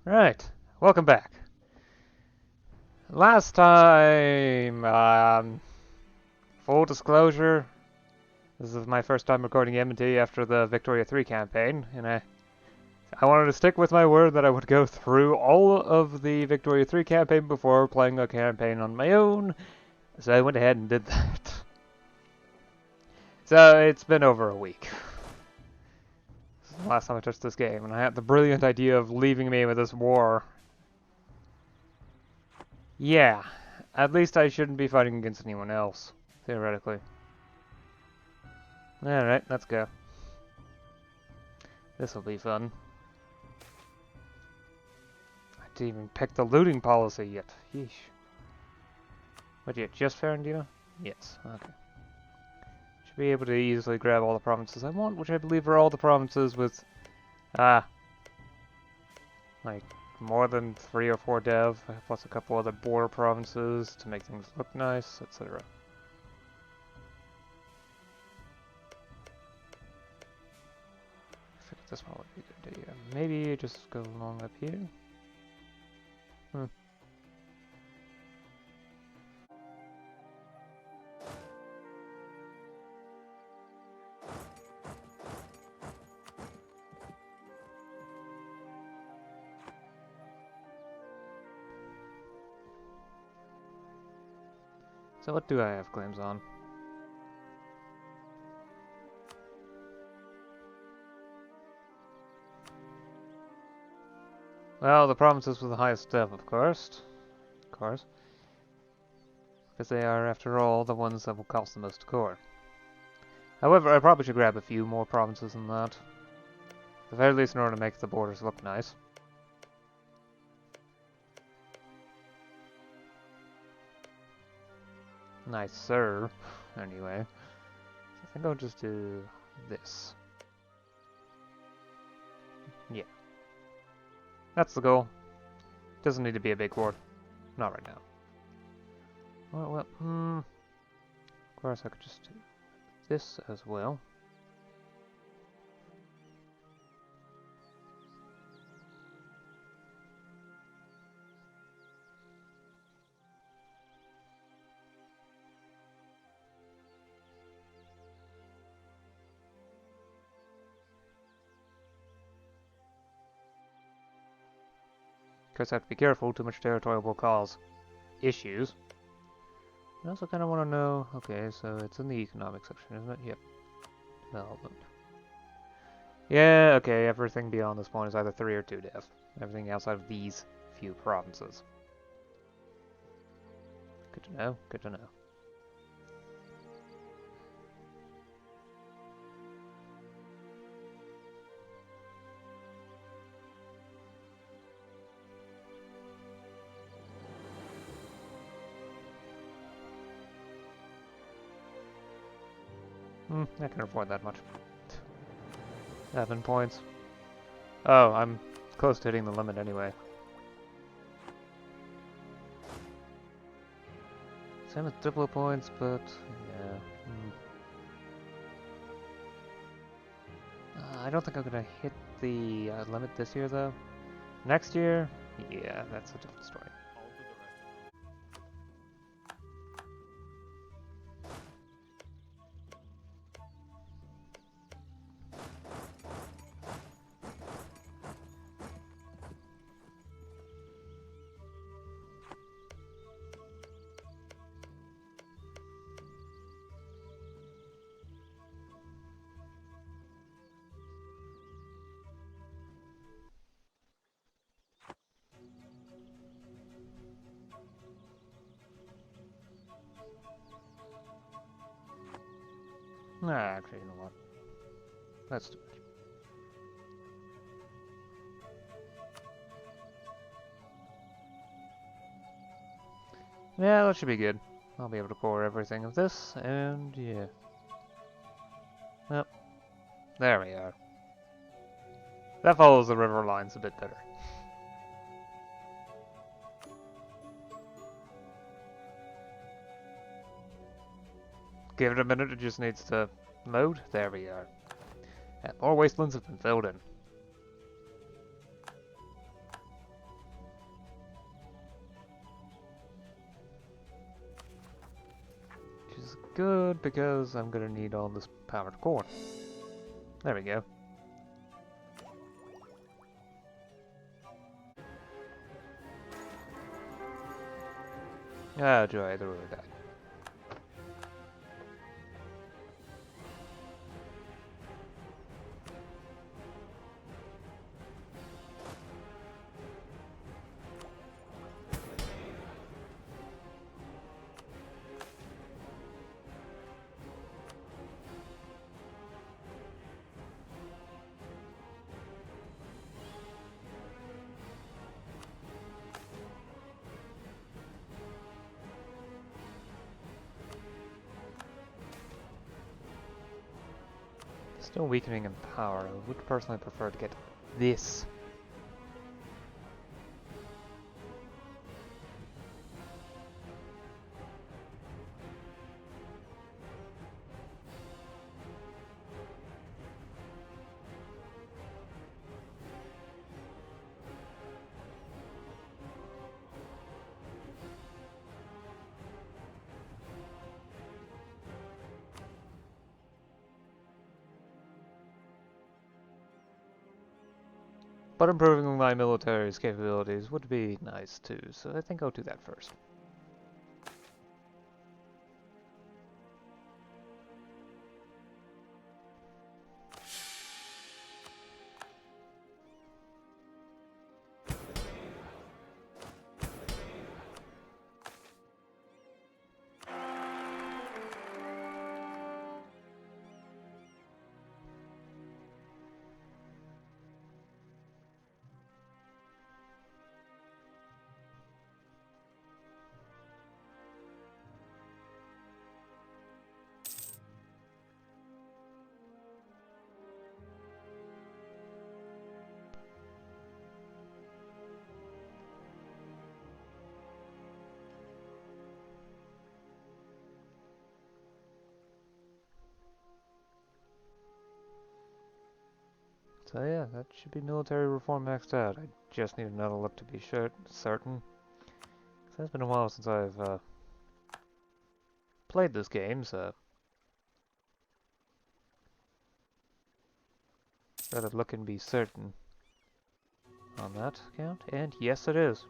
Right, welcome back. Last time, full disclosure, this is my first time recording M&T after the Victoria 3 campaign, and I wanted to stick with my word that I would go through all of the Victoria 3 campaign before playing a campaign on my own, so I went ahead and did that. So it's been over a week. This is the last time I touched this game, and I had the brilliant idea of leaving me with this war. Yeah, at least I shouldn't be fighting against anyone else, theoretically. Alright, let's go. This'll be fun. I didn't even pick the looting policy yet. Yeesh. What, yeah, just Ferrandino? Yes, okay. Should be able to easily grab all the provinces I want, which I believe are all the provinces with, like, more than 3 or 4 dev, plus a couple other border provinces to make things look nice, etc. I think this one would be a good idea. Maybe just go along up here. So what do I have claims on? Well, the provinces with the highest dev, of course. Because they are, after all, the ones that will cost the most to core. However, I probably should grab a few more provinces than that. At the very least in order to make the borders look nice. Nicer, anyway. So I think I'll just do this. Yeah. That's the goal. Doesn't need to be a big ward. Not right now. Of course I could just do this as well. Of course I have to be careful, too much territory will cause issues. I also kind of want to know, okay, so it's in the economic section, isn't it? Yep. Development. Yeah, okay, everything beyond this point is either 3 or 2 dev. Everything outside of these few provinces. Good to know, good to know. I can afford that much. 7 points. Oh, I'm close to hitting the limit anyway. Same with Diplo points, but yeah. I don't think I'm gonna hit the limit this year though. Next year, yeah, that's a different story. Nah, actually, you know what? Let's do it. Yeah, that should be good. I'll be able to core everything of this, and yeah. Yep. There we are. That follows the river lines a bit better. Give it a minute, it just needs to load. There we are. And more wastelands have been filled in. good because I'm gonna need all this powered corn. There we go. Ah, joy, the ruler died. Still weakening in power. I would personally prefer to get this. But improving my military's capabilities would be nice too, so I think I'll do that first. So yeah, that should be military reform maxed out. I just need another look to be certain. It's been a while since I've played this game, so rather look and be certain on that account. And yes, it is.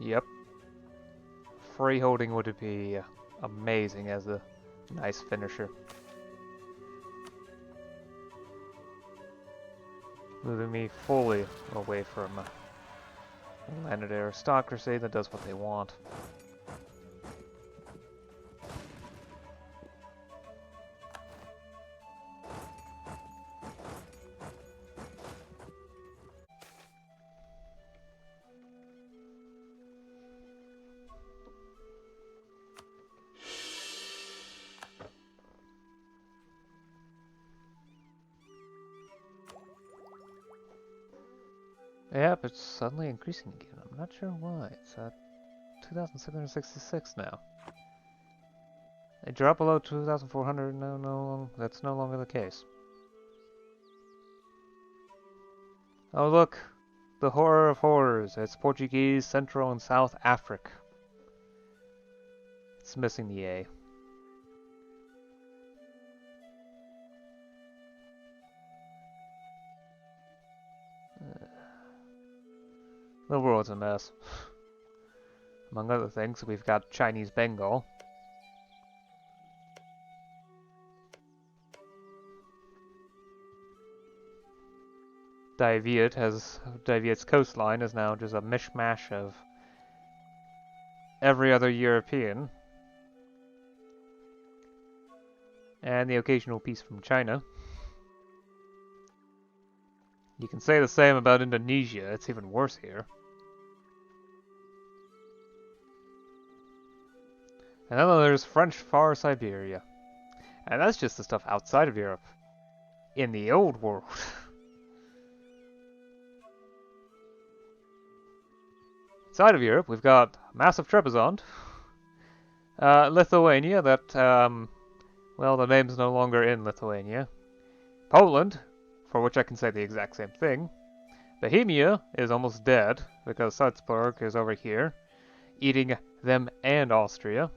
Yep. Freeholding would be amazing as a nice finisher. Moving me fully away from a landed aristocracy that does what they want. Yep, it's suddenly increasing again. I'm not sure why. It's at 2,666 now. It dropped below 2,400. No, that's no longer the case. Oh look, the horror of horrors. It's Portuguese, Central, and South Africa. It's missing the A. The world's a mess. Among other things, we've got Chinese Bengal. Daiviet's coastline is now just a mishmash of every other European. And the occasional piece from China. You can say the same about Indonesia, it's even worse here. And then there's French Far Siberia. And that's just the stuff outside of Europe. In the old world. Inside of Europe, we've got massive Trebizond. Lithuania, that Well, the name's no longer in Lithuania. Poland, for which I can say the exact same thing. Bohemia is almost dead, because Salzburg is over here, eating them and Austria.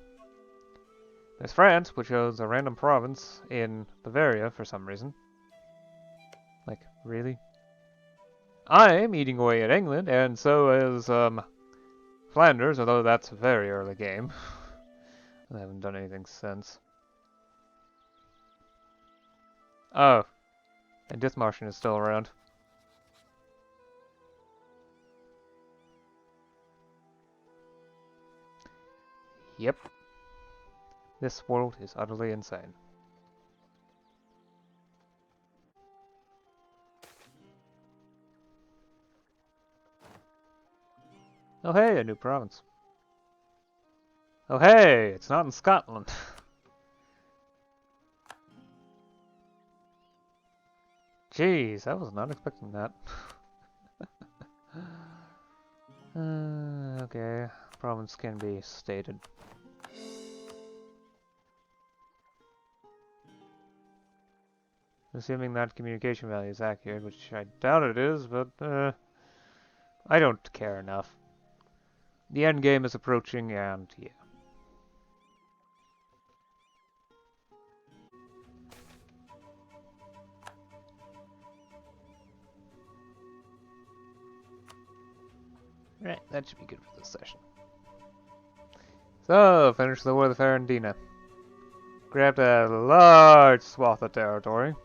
There's France, which owns a random province in Bavaria for some reason. Like, really? I'm eating away at England, and so is, Flanders, although that's a very early game. I haven't done anything since. Oh, and Dithmarschen is still around. Yep. This world is utterly insane. Oh hey, a new province. Oh hey, it's not in Scotland. Jeez, I was not expecting that. Okay, province can be stated. Assuming that communication value is accurate, which I doubt it is, but I don't care enough. The end game is approaching, and yeah. Right, that should be good for this session. So, finish the war with Ferrandina. Grabbed a large swath of territory.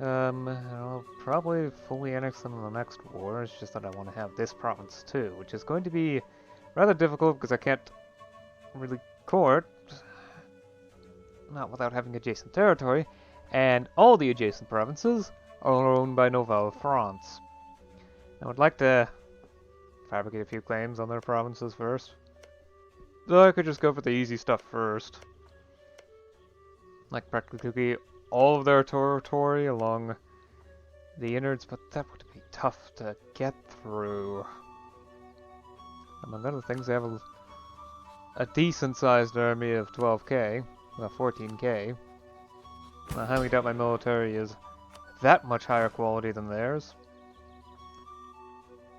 I'll probably fully annex them in the next war. It's just that I want to have this province too, which is going to be rather difficult because I can't really court, not without having adjacent territory, and all the adjacent provinces are owned by Nouvelle France. I would like to fabricate a few claims on their provinces first. Though I could just go for the easy stuff first. Like practically all of their territory along the innards, but that would be tough to get through. Among other things, they have a decent-sized army of 12k, well, 14k. I highly doubt my military is that much higher quality than theirs.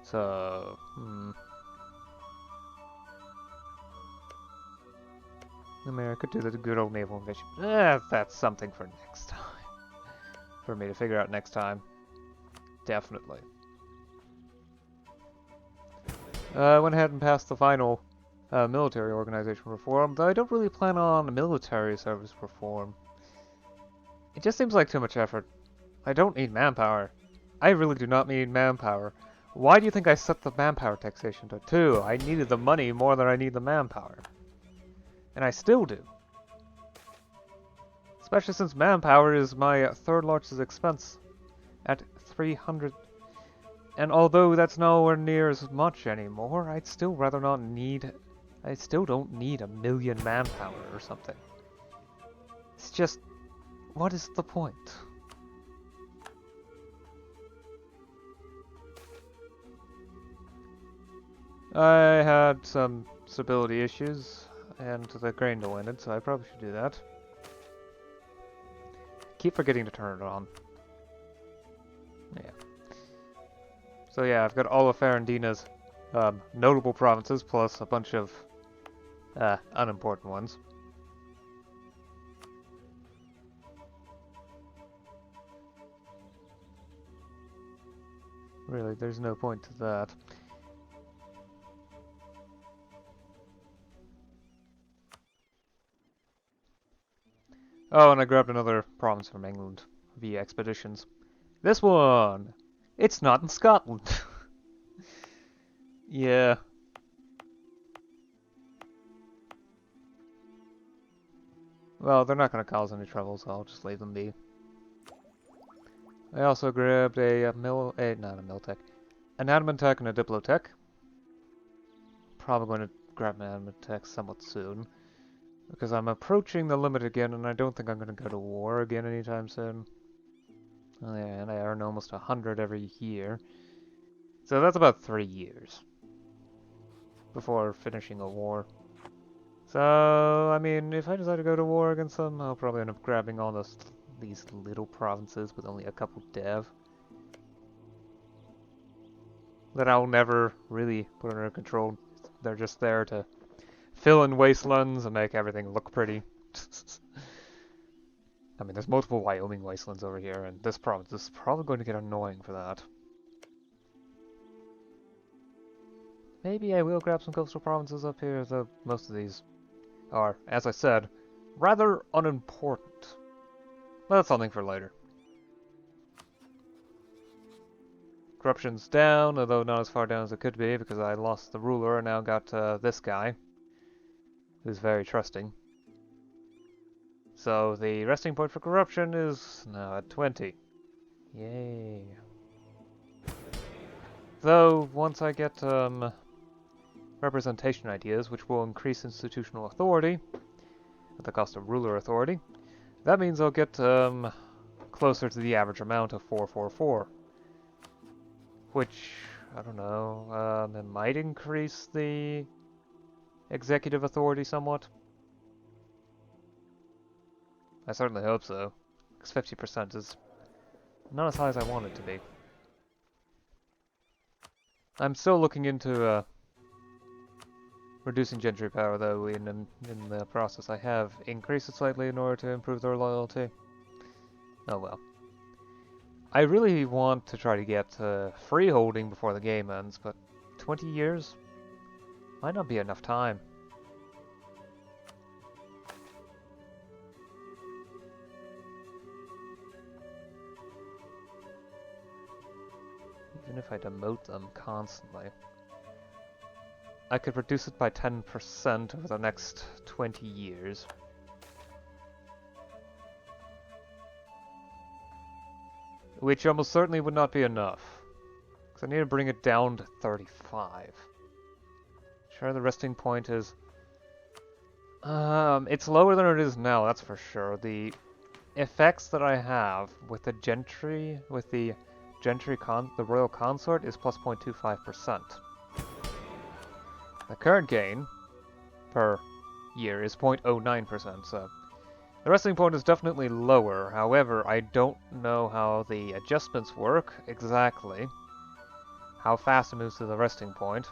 So, I mean, I could do the good old naval invasion. That's something for next time. For me to figure out next time. Definitely. I went ahead and passed the final military organization reform, though I don't really plan on military service reform. It just seems like too much effort. I don't need manpower. I really do not need manpower. Why do you think I set the manpower taxation to 2? I needed the money more than I need the manpower. And I still do. Especially since manpower is my third largest expense at 300. And although that's nowhere near as much anymore, I'd still rather not need... I still don't need 1 million manpower or something. It's just... what is the point? I had some stability issues, and the grain ended, so I probably should do that. Keep forgetting to turn it on. Yeah. So yeah, I've got all of Ferrandina's notable provinces, plus a bunch of unimportant ones. Really, there's no point to that. Oh, and I grabbed another province from England via expeditions. This one! It's not in Scotland! Yeah. Well, they're not going to cause any trouble, so I'll just leave them be. I also grabbed not a Miltech, an Adamantech and a Diplotech. Probably going to grab an Adamantech somewhat soon. Because I'm approaching the limit again, and I don't think I'm going to go to war again anytime soon. Oh yeah, and I earn almost 100 every year. So that's about 3 years before finishing a war. So, I mean, if I decide to go to war against them, I'll probably end up grabbing all these little provinces with only a couple dev that I'll never really put under control. They're just there to fill in wastelands and make everything look pretty. I mean, there's multiple Wyoming wastelands over here, and this province is probably going to get annoying for that. Maybe I will grab some coastal provinces up here, though most of these are, as I said, rather unimportant. But that's something for later. Corruption's down, although not as far down as it could be, because I lost the ruler and now got this guy, who's very trusting. So the resting point for corruption is now at 20. Yay. Though, once I get representation ideas, which will increase institutional authority at the cost of ruler authority, that means I'll get closer to the average amount of 444. Which, I don't know, it might increase the executive authority somewhat. I certainly hope so, because 50% is not as high as I want it to be. I'm still looking into reducing gentry power, though. In the process, I have increased it slightly in order to improve their loyalty. Oh well. I really want to try to get freeholding before the game ends, but 20 years might not be enough time. Even if I demote them constantly, I could reduce it by 10% over the next 20 years. Which almost certainly would not be enough, because I need to bring it down to 35. Sure, the resting point is... it's lower than it is now, that's for sure. The effects that I have with the gentry, the royal consort is plus 0.25%. The current gain per year is 0.09%, so the resting point is definitely lower. However, I don't know how the adjustments work exactly, how fast it moves to the resting point.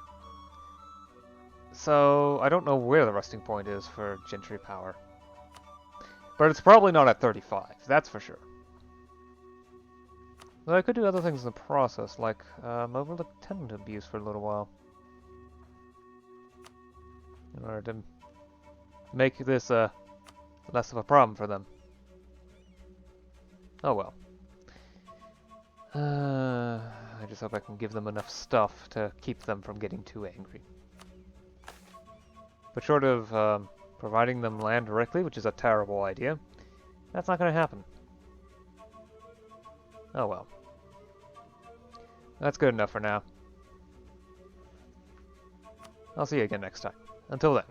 So I don't know where the resting point is for gentry power. But it's probably not at 35, that's for sure. Though I could do other things in the process, like overlook tenant abuse for a little while, in order to make this less of a problem for them. Oh well. I just hope I can give them enough stuff to keep them from getting too angry. But short of providing them land directly, which is a terrible idea, that's not going to happen. Oh well. That's good enough for now. I'll see you again next time. Until then.